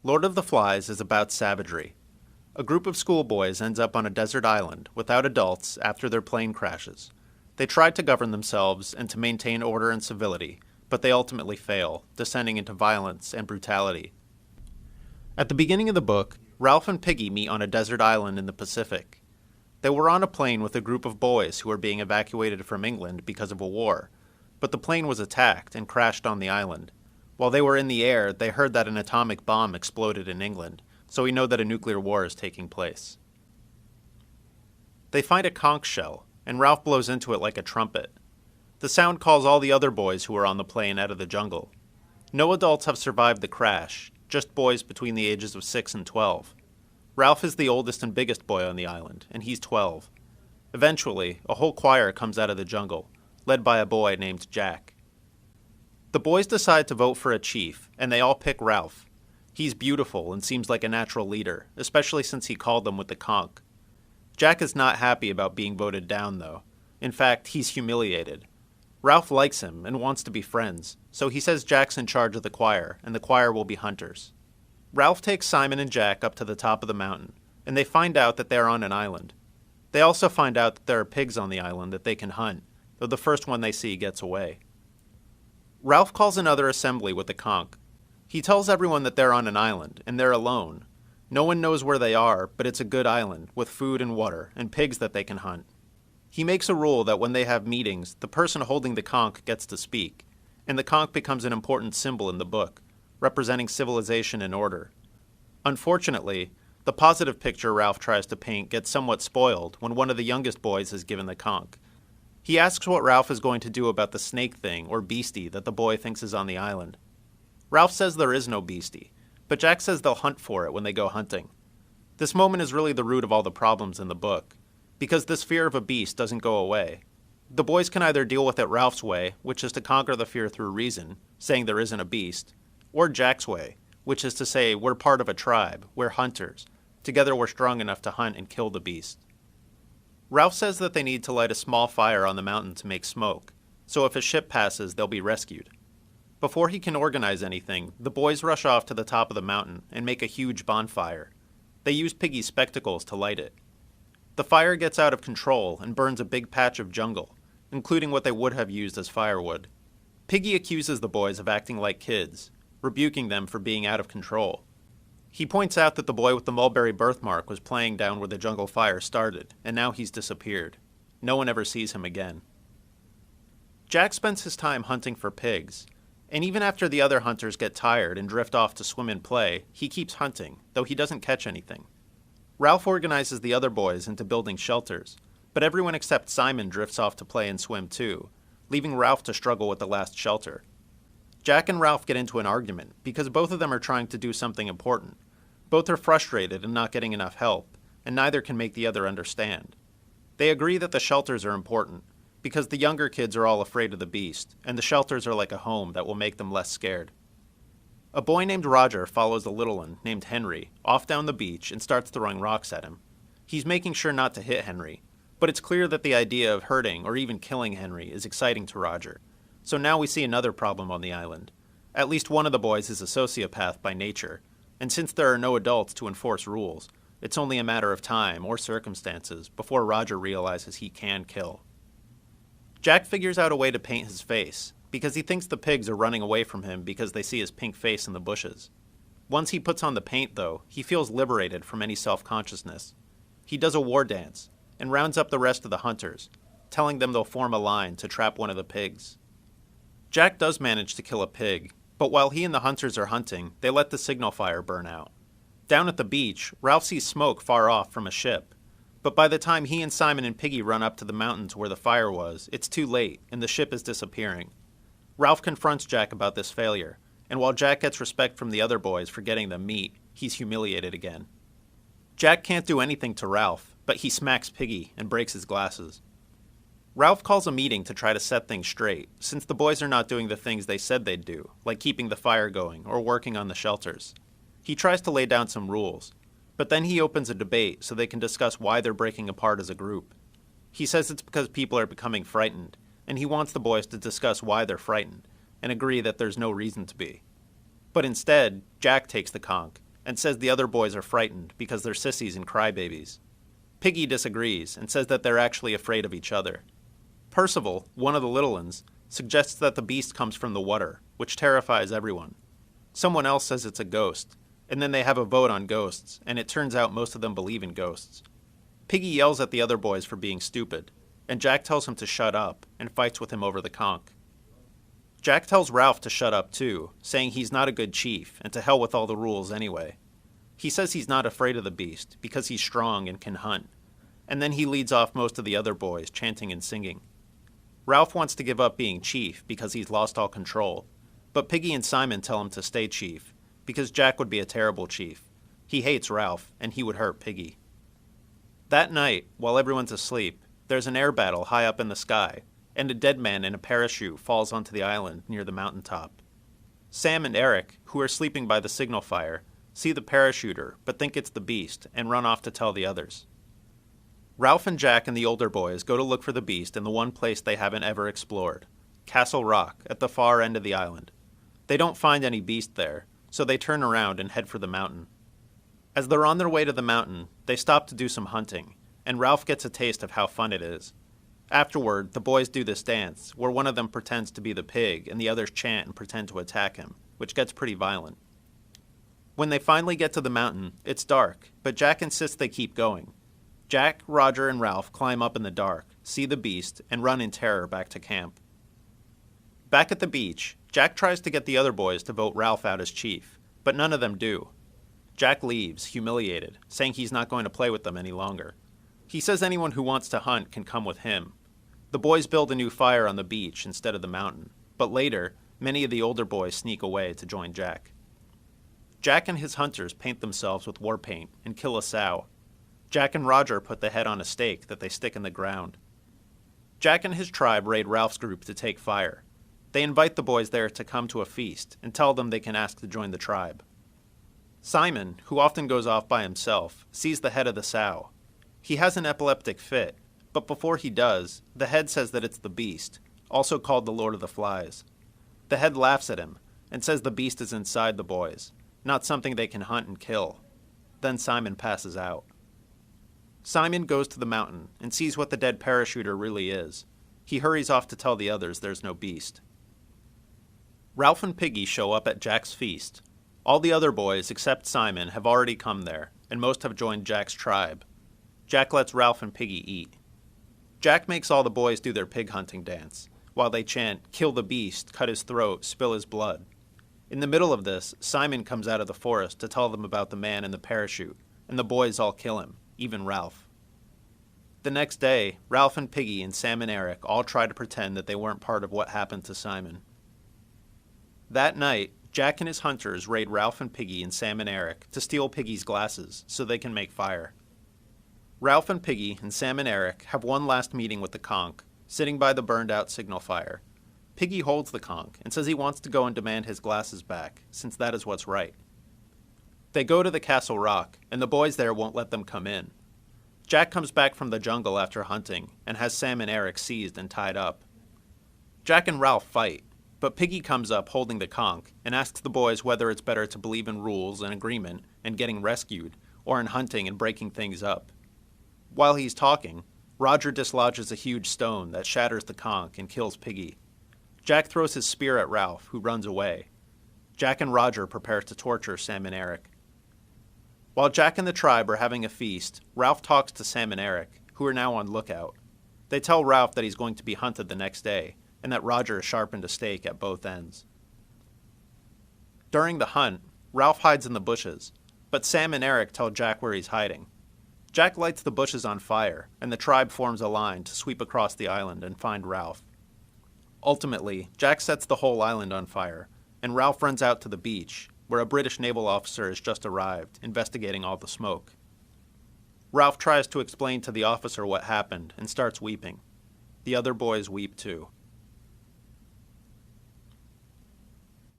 Lord of the Flies is about savagery. A group of schoolboys ends up on a desert island without adults after their plane crashes. They try to govern themselves and to maintain order and civility, but they ultimately fail, descending into violence and brutality. At the beginning of the book, Ralph and Piggy meet on a desert island in the Pacific. They were on a plane with a group of boys who were being evacuated from England because of a war, but the plane was attacked and crashed on the island. While they were in the air, they heard that an atomic bomb exploded in England, so we know that a nuclear war is taking place. They find a conch shell, and Ralph blows into it like a trumpet. The sound calls all the other boys who were on the plane out of the jungle. No adults have survived the crash, just boys between the ages of 6 and 12. Ralph is the oldest and biggest boy on the island, and he's 12. Eventually, a whole choir comes out of the jungle, led by a boy named Jack. The boys decide to vote for a chief, and they all pick Ralph. He's beautiful and seems like a natural leader, especially since he called them with the conch. Jack is not happy about being voted down, though. In fact, he's humiliated. Ralph likes him and wants to be friends, so he says Jack's in charge of the choir, and the choir will be hunters. Ralph takes Simon and Jack up to the top of the mountain, and they find out that they're on an island. They also find out that there are pigs on the island that they can hunt, though the first one they see gets away. Ralph calls another assembly with the conch. He tells everyone that they're on an island, and they're alone. No one knows where they are, but it's a good island, with food and water, and pigs that they can hunt. He makes a rule that when they have meetings, the person holding the conch gets to speak, and the conch becomes an important symbol in the book, representing civilization and order. Unfortunately, the positive picture Ralph tries to paint gets somewhat spoiled when one of the youngest boys is given the conch. He asks what Ralph is going to do about the snake thing, or beastie, that the boy thinks is on the island. Ralph says there is no beastie, but Jack says they'll hunt for it when they go hunting. This moment is really the root of all the problems in the book, because this fear of a beast doesn't go away. The boys can either deal with it Ralph's way, which is to conquer the fear through reason, saying there isn't a beast, or Jack's way, which is to say we're part of a tribe, we're hunters. Together we're strong enough to hunt and kill the beast. Ralph says that they need to light a small fire on the mountain to make smoke, so if a ship passes, they'll be rescued. Before he can organize anything, the boys rush off to the top of the mountain and make a huge bonfire. They use Piggy's spectacles to light it. The fire gets out of control and burns a big patch of jungle, including what they would have used as firewood. Piggy accuses the boys of acting like kids, rebuking them for being out of control. He points out that the boy with the mulberry birthmark was playing down where the jungle fire started, and now he's disappeared. No one ever sees him again. Jack spends his time hunting for pigs, and even after the other hunters get tired and drift off to swim and play, he keeps hunting, though he doesn't catch anything. Ralph organizes the other boys into building shelters, but everyone except Simon drifts off to play and swim too, leaving Ralph to struggle with the last shelter. Jack and Ralph get into an argument because both of them are trying to do something important. Both are frustrated and not getting enough help, and neither can make the other understand. They agree that the shelters are important, because the younger kids are all afraid of the beast, and the shelters are like a home that will make them less scared. A boy named Roger follows a little one named Henry off down the beach and starts throwing rocks at him. He's making sure not to hit Henry, but it's clear that the idea of hurting or even killing Henry is exciting to Roger. So now we see another problem on the island. At least one of the boys is a sociopath by nature, and since there are no adults to enforce rules, it's only a matter of time or circumstances before Roger realizes he can kill. Jack figures out a way to paint his face, because he thinks the pigs are running away from him because they see his pink face in the bushes. Once he puts on the paint, though, he feels liberated from any self-consciousness. He does a war dance, and rounds up the rest of the hunters, telling them they'll form a line to trap one of the pigs. Jack does manage to kill a pig, but while he and the hunters are hunting, they let the signal fire burn out. Down at the beach, Ralph sees smoke far off from a ship, but by the time he and Simon and Piggy run up to the mountains where the fire was, it's too late, and the ship is disappearing. Ralph confronts Jack about this failure, and while Jack gets respect from the other boys for getting them meat, he's humiliated again. Jack can't do anything to Ralph, but he smacks Piggy and breaks his glasses. Ralph calls a meeting to try to set things straight, since the boys are not doing the things they said they'd do, like keeping the fire going or working on the shelters. He tries to lay down some rules, but then he opens a debate so they can discuss why they're breaking apart as a group. He says it's because people are becoming frightened, and he wants the boys to discuss why they're frightened, and agree that there's no reason to be. But instead, Jack takes the conch, and says the other boys are frightened because they're sissies and crybabies. Piggy disagrees and says that they're actually afraid of each other. Percival, one of the little ones, suggests that the beast comes from the water, which terrifies everyone. Someone else says it's a ghost, and then they have a vote on ghosts, and it turns out most of them believe in ghosts. Piggy yells at the other boys for being stupid, and Jack tells him to shut up and fights with him over the conch. Jack tells Ralph to shut up too, saying he's not a good chief and to hell with all the rules anyway. He says he's not afraid of the beast because he's strong and can hunt, and then he leads off most of the other boys chanting and singing. Ralph wants to give up being chief because he's lost all control, but Piggy and Simon tell him to stay chief because Jack would be a terrible chief. He hates Ralph, and he would hurt Piggy. That night, while everyone's asleep, there's an air battle high up in the sky, and a dead man in a parachute falls onto the island near the mountaintop. Sam and Eric, who are sleeping by the signal fire, see the parachuter but think it's the beast and run off to tell the others. Ralph and Jack and the older boys go to look for the beast in the one place they haven't ever explored, Castle Rock, at the far end of the island. They don't find any beast there, so they turn around and head for the mountain. As they're on their way to the mountain, they stop to do some hunting, and Ralph gets a taste of how fun it is. Afterward, the boys do this dance, where one of them pretends to be the pig and the others chant and pretend to attack him, which gets pretty violent. When they finally get to the mountain, it's dark, but Jack insists they keep going. Jack, Roger, and Ralph climb up in the dark, see the beast, and run in terror back to camp. Back at the beach, Jack tries to get the other boys to vote Ralph out as chief, but none of them do. Jack leaves, humiliated, saying he's not going to play with them any longer. He says anyone who wants to hunt can come with him. The boys build a new fire on the beach instead of the mountain, but later, many of the older boys sneak away to join Jack. Jack and his hunters paint themselves with war paint and kill a sow. Jack and Roger put the head on a stake that they stick in the ground. Jack and his tribe raid Ralph's group to take fire. They invite the boys there to come to a feast and tell them they can ask to join the tribe. Simon, who often goes off by himself, sees the head of the sow. He has an epileptic fit, but before he does, the head says that it's the beast, also called the Lord of the Flies. The head laughs at him and says the beast is inside the boys, not something they can hunt and kill. Then Simon passes out. Simon goes to the mountain and sees what the dead parachuter really is. He hurries off to tell the others there's no beast. Ralph and Piggy show up at Jack's feast. All the other boys, except Simon, have already come there, and most have joined Jack's tribe. Jack lets Ralph and Piggy eat. Jack makes all the boys do their pig hunting dance, while they chant, "Kill the beast, cut his throat, spill his blood." In the middle of this, Simon comes out of the forest to tell them about the man in the parachute, and the boys all kill him, even Ralph. The next day, Ralph and Piggy and Sam and Eric all try to pretend that they weren't part of what happened to Simon. That night, Jack and his hunters raid Ralph and Piggy and Sam and Eric to steal Piggy's glasses so they can make fire. Ralph and Piggy and Sam and Eric have one last meeting with the conch, sitting by the burned-out signal fire. Piggy holds the conch and says he wants to go and demand his glasses back, since that is what's right. They go to the Castle Rock, and the boys there won't let them come in. Jack comes back from the jungle after hunting and has Sam and Eric seized and tied up. Jack and Ralph fight, but Piggy comes up holding the conch and asks the boys whether it's better to believe in rules and agreement and getting rescued, or in hunting and breaking things up. While he's talking, Roger dislodges a huge stone that shatters the conch and kills Piggy. Jack throws his spear at Ralph, who runs away. Jack and Roger prepare to torture Sam and Eric. While Jack and the tribe are having a feast, Ralph talks to Sam and Eric, who are now on lookout. They tell Ralph that he's going to be hunted the next day, and that Roger has sharpened a stake at both ends. During the hunt, Ralph hides in the bushes, but Sam and Eric tell Jack where he's hiding. Jack lights the bushes on fire, and the tribe forms a line to sweep across the island and find Ralph. Ultimately, Jack sets the whole island on fire, and Ralph runs out to the beach, where a British naval officer has just arrived, investigating all the smoke. Ralph tries to explain to the officer what happened and starts weeping. The other boys weep too.